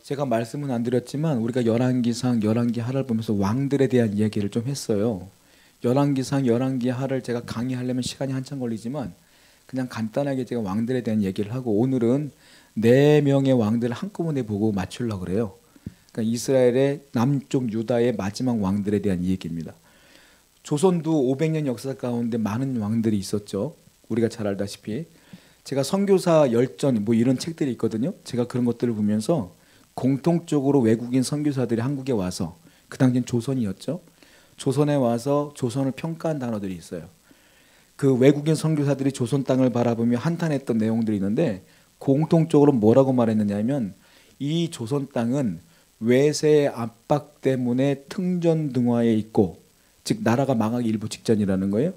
제가 말씀은 안 드렸지만 우리가 열왕기상, 열왕기하를 보면서 왕들에 대한 이야기를 좀 했어요. 열왕기상, 열왕기하를 제가 강의하려면 시간이 한참 걸리지만 그냥 간단하게 제가 왕들에 대한 얘기를 하고 오늘은 4명의 왕들을 한꺼번에 보고 맞추려고 그래요. 그러니까 이스라엘의 남쪽 유다의 마지막 왕들에 대한 이야기입니다. 조선도 500년 역사 가운데 많은 왕들이 있었죠. 우리가 잘 알다시피 제가 선교사 열전 뭐 이런 책들이 있거든요. 제가 그런 것들을 보면서 공통적으로 외국인 선교사들이 한국에 와서 그 당시엔 조선이었죠. 조선에 와서 조선을 평가한 단어들이 있어요. 그 외국인 선교사들이 조선 땅을 바라보며 한탄했던 내용들이 있는데 공통적으로 뭐라고 말했느냐면 이 조선 땅은 외세의 압박 때문에 등전등화에 있고 즉 나라가 망하기 일부 직전이라는 거예요.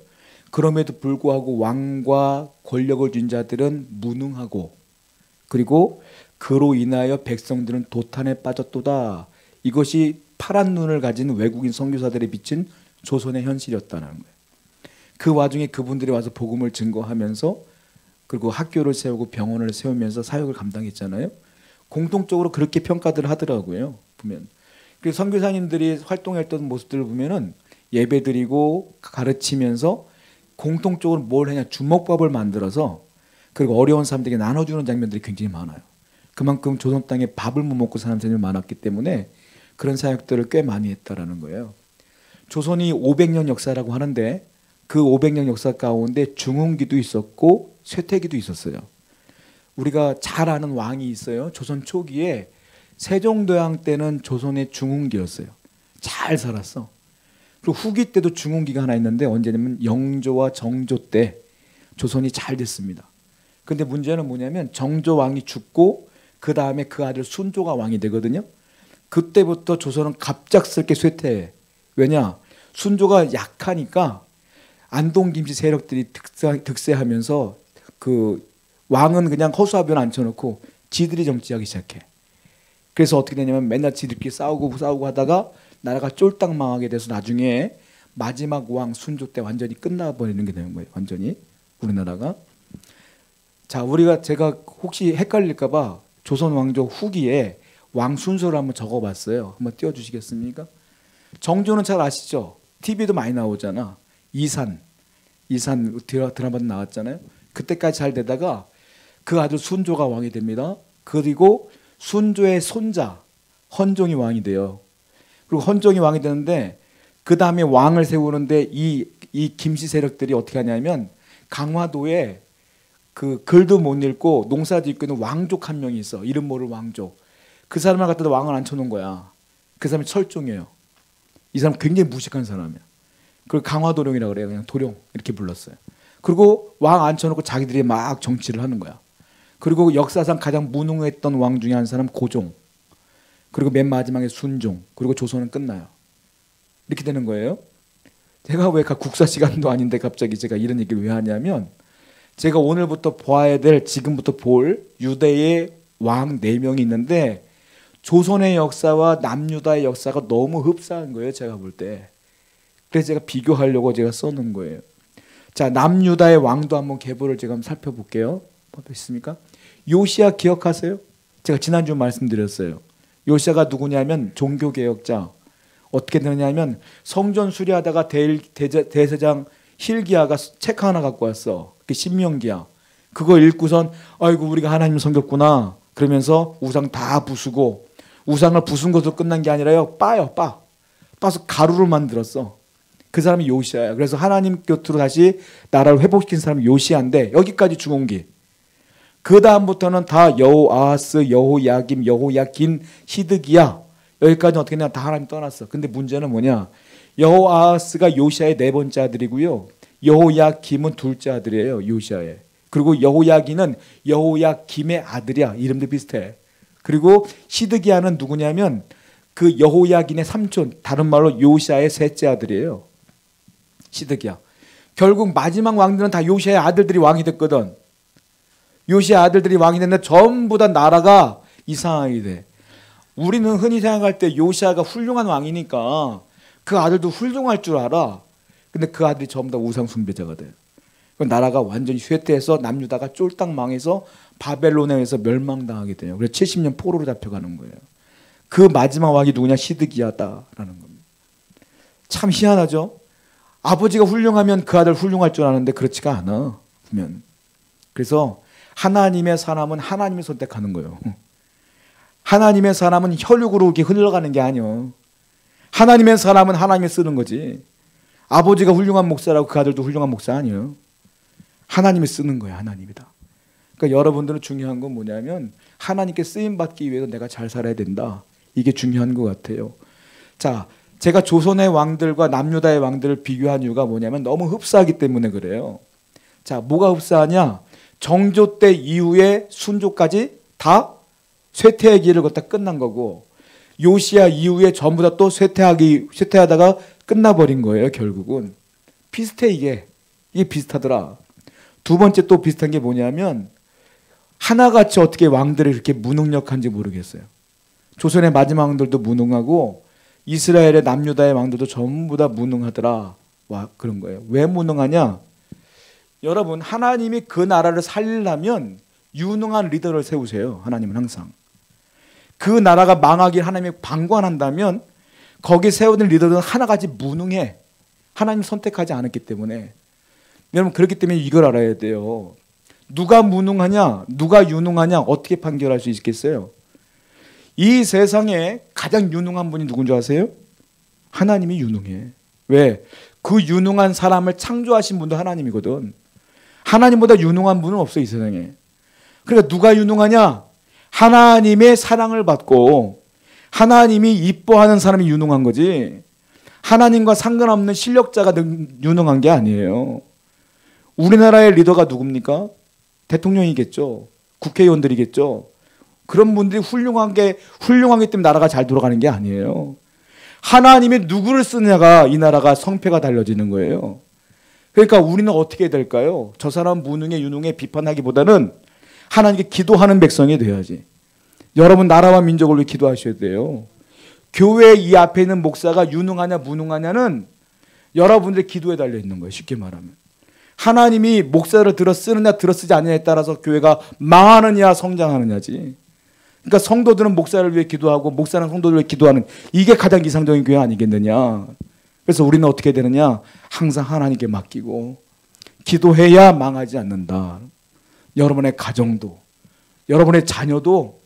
그럼에도 불구하고 왕과 권력을 쥔 자들은 무능하고 그리고 그로 인하여 백성들은 도탄에 빠졌도다. 이것이 파란 눈을 가진 외국인 선교사들이 비친 조선의 현실이었다는 거예요. 그 와중에 그분들이 와서 복음을 증거하면서 그리고 학교를 세우고 병원을 세우면서 사역을 감당했잖아요. 공통적으로 그렇게 평가들을 하더라고요. 보면 그래서 선교사님들이 활동했던 모습들을 보면은 예배드리고 가르치면서 공통적으로 뭘 하냐 주먹밥을 만들어서 그리고 어려운 사람들에게 나눠주는 장면들이 굉장히 많아요. 그만큼 조선 땅에 밥을 못 먹고 사는 사람이 많았기 때문에 그런 사역들을 꽤 많이 했다라는 거예요. 조선이 500년 역사라고 하는데 그 500년 역사 가운데 중흥기도 있었고 쇠퇴기도 있었어요. 우리가 잘 아는 왕이 있어요. 조선 초기에 세종대왕 때는 조선의 중흥기였어요. 잘 살았어. 그리고 후기 때도 중흥기가 하나 있는데 언제냐면 영조와 정조 때 조선이 잘 됐습니다. 근데 문제는 뭐냐면 정조 왕이 죽고 그 다음에 그 아들 순조가 왕이 되거든요. 그때부터 조선은 갑작스럽게 쇠퇴해. 왜냐? 순조가 약하니까 안동 김씨 세력들이 득세하면서 그 왕은 그냥 허수아비를 앉혀놓고 지들이 정치하기 시작해. 그래서 어떻게 되냐면 맨날 지들끼리 싸우고 하다가 나라가 쫄딱 망하게 돼서 나중에 마지막 왕 순조 때 완전히 끝나버리는 게 되는 거예요. 완전히 우리나라가. 자, 제가 혹시 헷갈릴까봐 조선 왕조 후기에 왕 순서를 한번 적어봤어요. 한번 띄워주시겠습니까? 정조는 잘 아시죠? TV도 많이 나오잖아. 이산 드라마도 나왔잖아요. 그때까지 잘 되다가 그 아들 순조가 왕이 됩니다. 그리고 순조의 손자 헌종이 왕이 돼요. 그리고 헌종이 왕이 되는데 그 다음에 왕을 세우는데 이 김씨 세력들이 어떻게 하냐면 강화도에 그 글도 못 읽고 농사도 짓고 있는 왕족 한 명이 있어. 이름 모를 왕족. 그 사람을 갖다가 왕을 앉혀놓은 거야. 그 사람이 철종이에요. 이 사람 굉장히 무식한 사람이야. 그걸 강화도령이라고 그래요. 그냥 도령 이렇게 불렀어요. 그리고 왕 앉혀놓고 자기들이 막 정치를 하는 거야. 그리고 역사상 가장 무능했던 왕 중에 한 사람 고종. 그리고 맨 마지막에 순종. 그리고 조선은 끝나요. 이렇게 되는 거예요. 제가 왜 국사 시간도 아닌데 갑자기 제가 이런 얘기를 왜 하냐면 제가 오늘부터 봐야 될 지금부터 볼 유대의 왕 4명이 있는데 조선의 역사와 남유다의 역사가 너무 흡사한 거예요. 제가 볼 때. 그래서 제가 비교하려고 제가 써놓은 거예요. 자, 남유다의 왕도 한번 계보를 제가 한번 살펴볼게요. 있습니까? 요시야 기억하세요? 제가 지난주 말씀드렸어요. 요시야가 누구냐면 종교개혁자. 어떻게 되느냐면 성전 수리하다가 대제사장 hil기야가 책 하나 갖고 왔어. 그게 신명기야. 그거 읽고선 아이고 우리가 하나님 섬겼구나. 그러면서 우상 다 부수고 우상을 부순 것으로 끝난 게 아니라요. 빠서 가루를 만들었어. 그 사람이 요시야야. 그래서 하나님 곁으로 다시 나라를 회복시킨 사람이 요시야인데 여기까지 중흥기. 그 다음부터는 다 여호아하스, 여호야김, 여호야긴, 시드기야. 여기까지는 어떻게 했냐 다 하나님 떠났어. 근데 문제는 뭐냐? 여호아하스가 요시야의 4번째 아들이고요. 여호야김은 둘째 아들이에요. 요시야의. 그리고 여호야긴은 여호야김의 아들이야. 이름도 비슷해. 그리고 시드기야는 누구냐면 그 여호야긴의 삼촌, 다른 말로 요시야의 셋째 아들이에요. 시드기야. 결국 마지막 왕들은 다 요시야의 아들들이 왕이 됐거든. 요시야 아들들이 왕이 됐는데 전부 다 나라가 이상하게 돼. 우리는 흔히 생각할 때 요시야가 훌륭한 왕이니까 그 아들도 훌륭할 줄 알아. 근데 그 아들이 전부 다 우상 숭배자가 돼요. 나라가 완전히 쇠퇴해서 남유다가 쫄딱 망해서 바벨론에서 멸망당하게 돼요. 그래서 70년 포로로 잡혀가는 거예요. 그 마지막 왕이 누구냐? 시드기야다라는 겁니다. 참 희한하죠. 아버지가 훌륭하면 그 아들 훌륭할 줄 아는데 그렇지가 않아 보면. 그래서 하나님의 사람은 하나님이 선택하는 거예요. 하나님의 사람은 혈육으로 이렇게 흘러가는 게 아니요. 하나님의 사람은 하나님이 쓰는 거지. 아버지가 훌륭한 목사라고 그 아들도 훌륭한 목사 아니에요. 하나님이 쓰는 거예요. 하나님이다. 그러니까 여러분들은 중요한 건 뭐냐면 하나님께 쓰임 받기 위해서 내가 잘 살아야 된다. 이게 중요한 것 같아요. 자, 제가 조선의 왕들과 남유다의 왕들을 비교한 이유가 뭐냐면 너무 흡사하기 때문에 그래요. 자, 뭐가 흡사하냐? 정조 때 이후에 순조까지 다 쇠퇴의 길을 걷다 끝난 거고, 요시야 이후에 전부 다 또 쇠퇴하다가 끝나버린 거예요. 결국은 비슷해. 이게 비슷하더라. 두 번째 또 비슷한 게 뭐냐면 하나같이 어떻게 왕들이 이렇게 무능력한지 모르겠어요. 조선의 마지막 왕들도 무능하고 이스라엘의 남유다의 왕들도 전부 다 무능하더라. 와, 그런 거예요. 왜 무능하냐? 여러분, 하나님이 그 나라를 살리려면 유능한 리더를 세우세요. 하나님은 항상. 그 나라가 망하길 하나님이 방관한다면 거기 세우는 리더들은 하나같이 무능해. 하나님 선택하지 않았기 때문에. 여러분, 그렇기 때문에 이걸 알아야 돼요. 누가 무능하냐, 누가 유능하냐 어떻게 판결할 수 있겠어요? 이 세상에 가장 유능한 분이 누군지 아세요? 하나님이 유능해. 왜? 그 유능한 사람을 창조하신 분도 하나님이거든. 하나님보다 유능한 분은 없어, 이 세상에. 그러니까 누가 유능하냐? 하나님의 사랑을 받고 하나님이 이뻐하는 사람이 유능한 거지, 하나님과 상관없는 실력자가 유능한 게 아니에요. 우리나라의 리더가 누굽니까? 대통령이겠죠. 국회의원들이겠죠. 그런 분들이 훌륭하기 때문에 나라가 잘 돌아가는 게 아니에요. 하나님이 누구를 쓰느냐가 이 나라가 성패가 달려지는 거예요. 그러니까 우리는 어떻게 될까요? 저 사람 무능해 유능해 비판하기보다는 하나님께 기도하는 백성이 돼야지. 여러분, 나라와 민족을 위해 기도하셔야 돼요. 교회 이 앞에 있는 목사가 유능하냐 무능하냐는 여러분들의 기도에 달려 있는 거예요. 쉽게 말하면. 하나님이 목사를 들어 쓰느냐 들어 쓰지 않느냐에 따라서 교회가 망하느냐 성장하느냐지. 그러니까 성도들은 목사를 위해 기도하고 목사는 성도들을 위해 기도하는, 이게 가장 이상적인 교회 아니겠느냐. 그래서 우리는 어떻게 되느냐? 항상 하나님께 맡기고 기도해야 망하지 않는다. 여러분의 가정도, 여러분의 자녀도,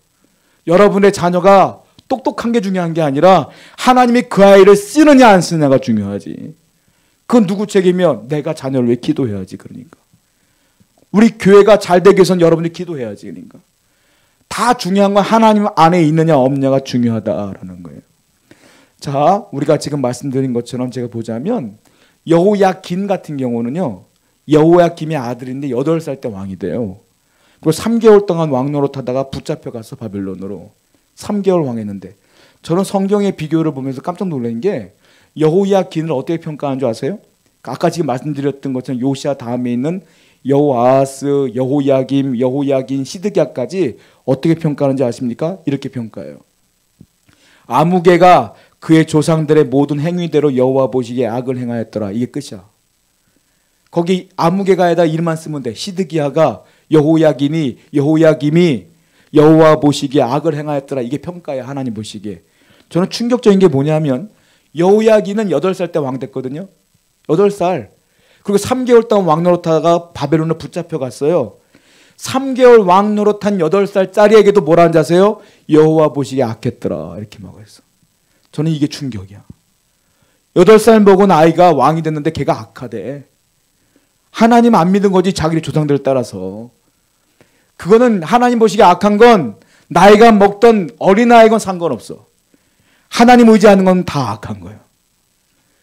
여러분의 자녀가 똑똑한 게 중요한 게 아니라 하나님이 그 아이를 쓰느냐 안 쓰느냐가 중요하지. 그건 누구 책임이며? 내가 자녀를 위해 기도해야지. 그러니까 우리 교회가 잘 되기 위해서는 여러분들이 기도해야지. 그러니까 다 중요한 건 하나님 안에 있느냐 없느냐가 중요하다라는 거예요. 자, 우리가 지금 말씀드린 것처럼 제가 보자면 여호야긴 같은 경우는요, 여호야김의 아들인데 8살 때 왕이 돼요. 그리고 3개월 동안 왕 노릇하다가 붙잡혀가서 바벨론으로 3개월 왕했는데, 저는 성경의 비교를 보면서 깜짝 놀란 게 여호야긴을 어떻게 평가하는 줄 아세요? 아까 지금 말씀드렸던 것처럼 요시아 다음에 있는 여호아하스, 여호야김, 여호야긴, 시드기야까지 어떻게 평가하는지 아십니까? 이렇게 평가해요. 아무개가 그의 조상들의 모든 행위대로 여호와 보시기에 악을 행하였더라. 이게 끝이야. 거기 아무개가에다 이름만 쓰면 돼. 시드기야가 여호야김이 여호와 보시기에 악을 행하였더라. 이게 평가야. 하나님 보시기에. 저는 충격적인 게 뭐냐면 여호야긴은 8살 때 왕 됐거든요. 8살. 그리고 3개월 동안 왕 노릇하다가 바벨론에 붙잡혀 갔어요. 3개월 왕 노릇한 8살짜리에게도 뭐라는 줄 아세요? 여호와 보시기에 악했더라. 이렇게 말했어. 저는 이게 충격이야. 8살 먹은 아이가 왕이 됐는데 걔가 악하대. 하나님 안 믿은 거지, 자기 조상들을 따라서. 그거는 하나님 보시기에 악한 건 나이가 먹던 어린아이건 상관없어. 하나님 의지하는 건 다 악한 거예요.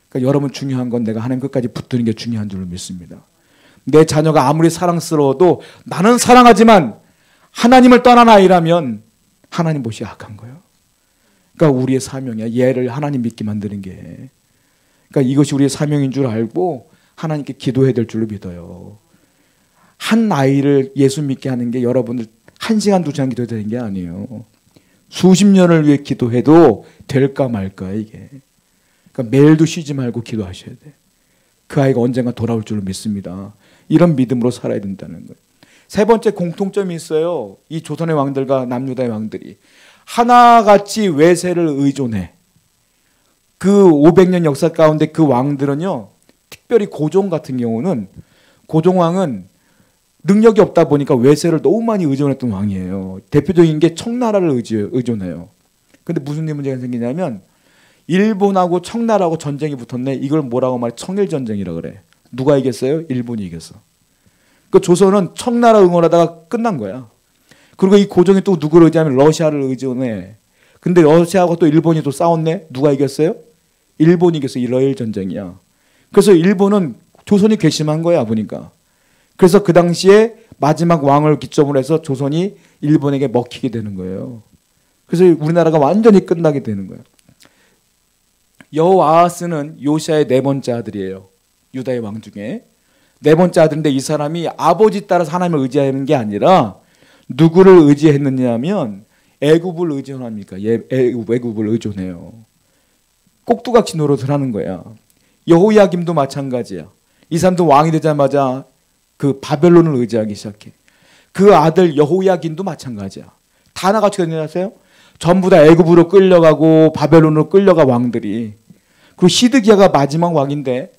그러니까 여러분, 중요한 건 내가 하나님 끝까지 붙드는 게 중요한 줄로 믿습니다. 내 자녀가 아무리 사랑스러워도 나는 사랑하지만 하나님을 떠난 아이라면 하나님 보시기에 악한 거예요. 그러니까 우리의 사명이야. 얘를 하나님 믿게 만드는 게. 그러니까 이것이 우리의 사명인 줄 알고 하나님께 기도해야 될 줄로 믿어요. 한 아이를 예수 믿게 하는 게 여러분들 1시간 2시간 기도해야 되는 게 아니에요. 수십 년을 위해 기도해도 될까 말까 이게. 그러니까 매일도 쉬지 말고 기도하셔야 돼. 그 아이가 언젠가 돌아올 줄로 믿습니다. 이런 믿음으로 살아야 된다는 거예요. 세 번째 공통점이 있어요. 이 조선의 왕들과 남유다의 왕들이 하나같이 외세를 의존해. 그 500년 역사 가운데 그 왕들은요, 특별히 고종 같은 경우는, 고종왕은 능력이 없다 보니까 외세를 너무 많이 의존했던 왕이에요. 대표적인 게 청나라를 의존해요. 근데 무슨 문제가 생기냐면 일본하고 청나라하고 전쟁이 붙었네. 이걸 뭐라고 말해? 청일전쟁이라 그래. 누가 이겼어요? 일본이 이겼어. 그 조선은 청나라 응원하다가 끝난 거야. 그리고 이 고종이 또 누구를 의지하면 러시아를 의존해. 근데 러시아하고 또 일본이 또 싸웠네. 누가 이겼어요? 일본이 이겼어. 이 러일 전쟁이야. 그래서 일본은 조선이 괘씸한 거야 보니까. 그래서 그 당시에 마지막 왕을 기점으로 해서 조선이 일본에게 먹히게 되는 거예요. 그래서 우리나라가 완전히 끝나게 되는 거예요. 여호아하스는 요시아의 네 번째 아들이에요. 유다의 왕 중에 네 번째 아들인데 이 사람이 아버지 따라서 하나님을 의지하는 게 아니라 누구를 의지했느냐 하면 애굽을 의존합니까? 애굽을 의존해요. 꼭두각시 노릇을 하는 거야. 여호야김도 마찬가지야. 이 사람도 왕이 되자마자 그 바벨론을 의지하기 시작해. 그 아들 여호야긴도 마찬가지야. 다 나같이 되냐세요? 전부 다 애굽으로 끌려가고 바벨론으로 끌려가 왕들이. 그리고 시드기야가 마지막 왕인데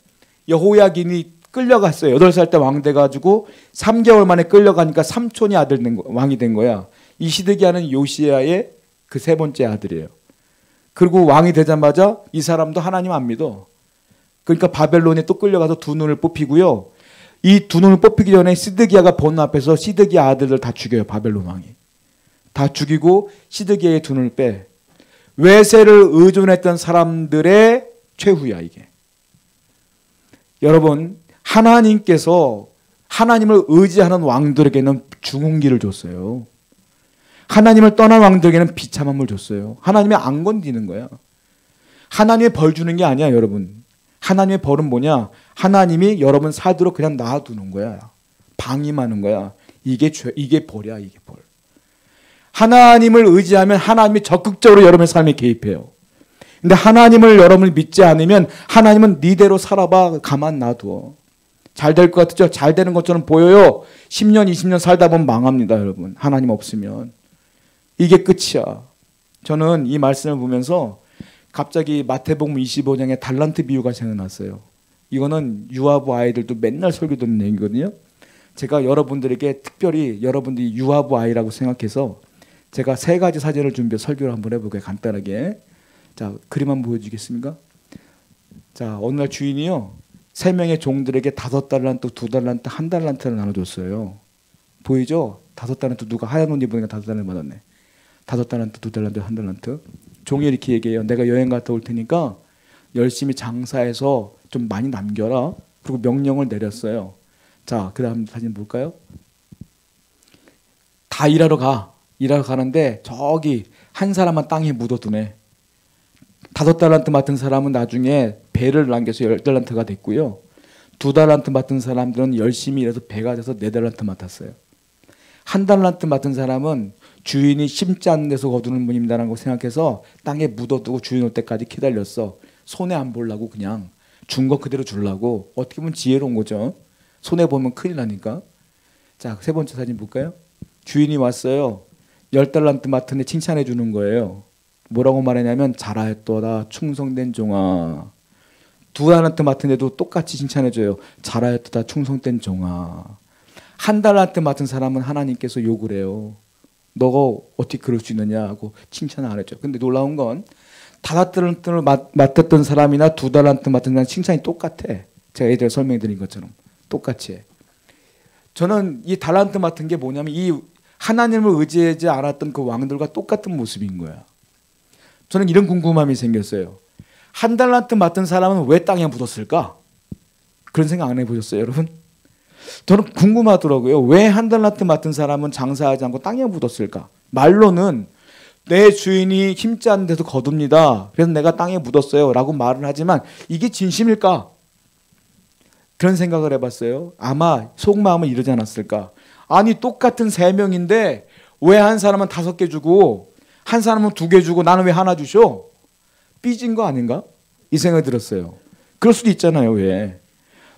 여호야긴이 끌려갔어요. 8살 때 왕 돼가지고 3개월 만에 끌려가니까 삼촌이 왕이 된 거야. 이 시드기야는 요시야의 그 세 번째 아들이에요. 그리고 왕이 되자마자 이 사람도 하나님 안 믿어. 그러니까 바벨론에 또 끌려가서 두 눈을 뽑히고요. 이 두 눈을 뽑히기 전에 시드기야가 보는 앞에서 시드기야 아들들 다 죽여요. 바벨론 왕이. 다 죽이고 시드기야의 두 눈을 빼. 외세를 의존했던 사람들의 최후야 이게. 여러분 하나님께서 하나님을 의지하는 왕들에게는 중흥기를 줬어요. 하나님을 떠난 왕들에게는 비참함을 줬어요. 하나님이 안 건드리는 거야. 하나님의 벌 주는 게 아니야 여러분. 하나님의 벌은 뭐냐? 하나님이 여러분 살도록 그냥 놔두는 거야. 방임하는 거야. 이게 벌이야 이게 벌. 하나님을 의지하면 하나님이 적극적으로 여러분의 삶에 개입해요. 근데 하나님을 여러분이 믿지 않으면 하나님은 니대로 살아봐 가만 놔둬. 잘 될 것 같죠? 잘 되는 것처럼 보여요. 10년 20년 살다 보면 망합니다 여러분. 하나님 없으면. 이게 끝이야. 저는 이 말씀을 보면서 갑자기 마태복음 25장의 달란트 비유가 생각났어요. 이거는 유아부 아이들도 맨날 설교 듣는 얘기거든요. 제가 여러분들에게 특별히 여러분들이 유아부 아이라고 생각해서 제가 3가지 사진을 준비해서 설교를 한번 해볼게요. 간단하게. 자, 그림 한번 보여주겠습니까? 자, 어느 날 주인이요. 3명의 종들에게 5달란트, 2달란트, 1달란트를 나눠줬어요. 보이죠? 5달란트 누가 하얀 옷 입으니까 5달란트 받았네. 5달란트, 2달란트, 1달란트. 종이 이렇게 얘기해요. 내가 여행 갔다 올 테니까 열심히 장사해서 좀 많이 남겨라. 그리고 명령을 내렸어요. 자, 그 다음 사진 볼까요? 다 일하러 가. 일하러 가는데 저기 한 사람만 땅에 묻어두네. 5달란트 맡은 사람은 나중에 배를 남겨서 10달란트가 됐고요. 2달란트 맡은 사람들은 열심히 일해서 배가 돼서 4달란트 맡았어요. 1달란트 맡은 사람은 주인이 심지 않는 데서 거두는 분입니다라는 거 생각해서 땅에 묻어두고 주인 올 때까지 기다렸어. 손해 안 보려고 그냥 준 거 그대로 주려고. 어떻게 보면 지혜로운 거죠. 손해 보면 큰일 나니까. 자, 3번째 사진 볼까요? 주인이 왔어요. 10달란트 맡은 애 칭찬해 주는 거예요. 뭐라고 말하냐면 잘하였도다 충성된 종아. 2달란트 맡은 애도 똑같이 칭찬해 줘요. 잘하였도다 충성된 종아. 1달란트 맡은 사람은 하나님께서 욕을 해요. 너가 어떻게 그럴 수 있느냐 하고 칭찬을 안 했죠. 근데 놀라운 건 5달란트를 맡았던 사람이나 2달란트 맡은 사람 칭찬이 똑같아. 제가 예전에 설명해 드린 것처럼 똑같이 해. 저는 이 달란트 맡은 게 뭐냐면 이 하나님을 의지하지 않았던 그 왕들과 똑같은 모습인 거야. 저는 이런 궁금함이 생겼어요. 1달란트 맡은 사람은 왜 땅에 묻었을까? 그런 생각 안 해보셨어요 여러분? 저는 궁금하더라고요. 왜 1달란트 맡은 사람은 장사하지 않고 땅에 묻었을까? 말로는 내 주인이 힘지 않은 데서 거둡니다. 그래서 내가 땅에 묻었어요 라고 말을 하지만 이게 진심일까? 그런 생각을 해봤어요. 아마 속마음은 이러지 않았을까? 아니 똑같은 3명인데 왜 한 사람은 5개 주고 한 사람은 2개 주고 나는 왜 하나 주셔? 삐진 거 아닌가? 이 생각이 들었어요. 그럴 수도 있잖아요. 왜?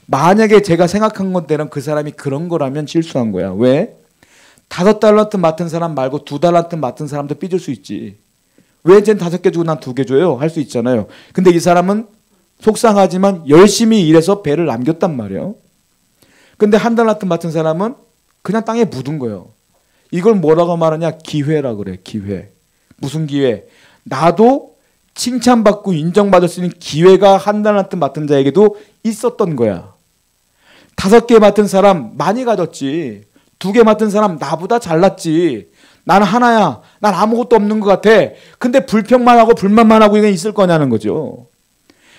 만약에 제가 생각한 것대로 그 사람이 그런 거라면 실수한 거야. 왜? 5달란트 맡은 사람 말고 2달란트 맡은 사람도 삐질 수 있지. 왜 쟤는 5개 주고 난 2개 줘요? 할 수 있잖아요. 근데 이 사람은 속상하지만 열심히 일해서 배를 남겼단 말이에요. 근데 1달란트 맡은 사람은 그냥 땅에 묻은 거예요. 이걸 뭐라고 말하냐? 기회라 그래. 기회. 무슨 기회? 나도 칭찬받고 인정받을 수 있는 기회가 1달란트 맡은 자에게도 있었던 거야. 5개 맡은 사람 많이 가졌지. 2개 맡은 사람 나보다 잘났지. 나는 하나야. 난 아무것도 없는 것 같아. 근데 불평만 하고 불만만 하고 이게 있을 거냐는 거죠.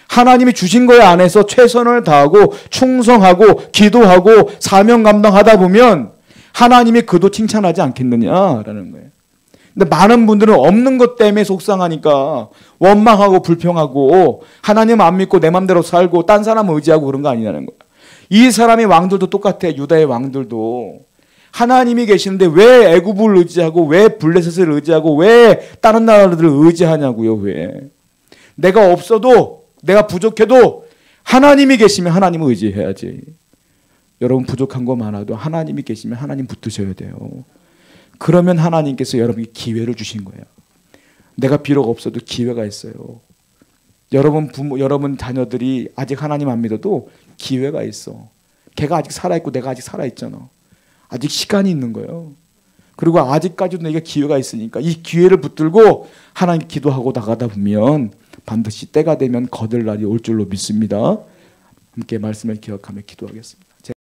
하나님이 주신 거에 안에서 최선을 다하고 충성하고 기도하고 사명 감당하다 보면 하나님이 그도 칭찬하지 않겠느냐라는 거예요. 근데 많은 분들은 없는 것 때문에 속상하니까 원망하고 불평하고 하나님 안 믿고 내 맘대로 살고 딴 사람 의지하고 그런 거 아니냐는 거예요. 이 사람의 왕들도 똑같아. 유다의 왕들도 하나님이 계시는데 왜 애굽을 의지하고 왜 블레셋을 의지하고 왜 다른 나라들을 의지하냐고요. 왜? 내가 없어도 내가 부족해도 하나님이 계시면 하나님을 의지해야지. 여러분 부족한 거 많아도 하나님이 계시면 하나님 붙드셔야 돼요. 그러면 하나님께서 여러분에게 기회를 주신 거예요. 내가 비록 없어도 기회가 있어요. 여러분 부모, 여러분 자녀들이 아직 하나님 안 믿어도 기회가 있어. 걔가 아직 살아있고 내가 아직 살아있잖아. 아직 시간이 있는 거예요. 그리고 아직까지도 내가 기회가 있으니까 이 기회를 붙들고 하나님 기도하고 나가다 보면 반드시 때가 되면 거들 날이 올 줄로 믿습니다. 함께 말씀을 기억하며 기도하겠습니다.